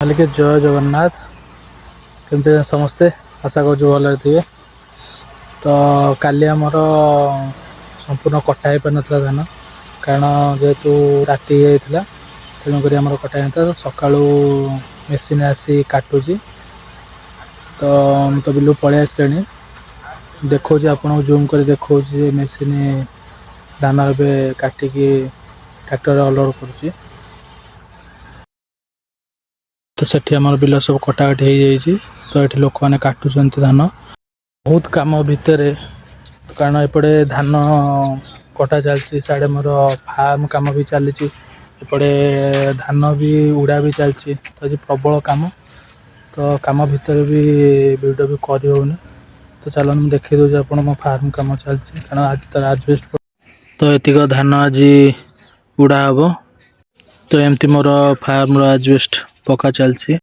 मालिक जय जगन्नाथ केमती समस्ते आशा कर भल थे। तो काली आमर संपूर्ण कटा हो पार ना धान कारण जेहेतु राति होता तेणुक आम कटा होता सका मेसीन आसी काटुची। तो बिलू पलि आसले देखा आपको जूम कर देखा मेसीन धान ए काटिकी ट्रैक्टर अलोड कर। तो सेठी आम बिल सब कटाकटी हो जाए। तो ये लोक मैंने काटुंट धान बहुत कम भितर कारण एपटे धान कटा चलती साढ़े मोर फार्म कम भी चली एपटे धान भी उड़ा भी चलती। तो आज प्रबल कम तो कम भितर भी वीडियो भी कर होनी। तो चलो मुझे देखी दूसरी आप मो फार्म कम चलती कारण आज तो आजबेस्ट तो एतिक धान आज उड़ा हम। तो एमती मोर फार्म आजबेस्ट पका चलती।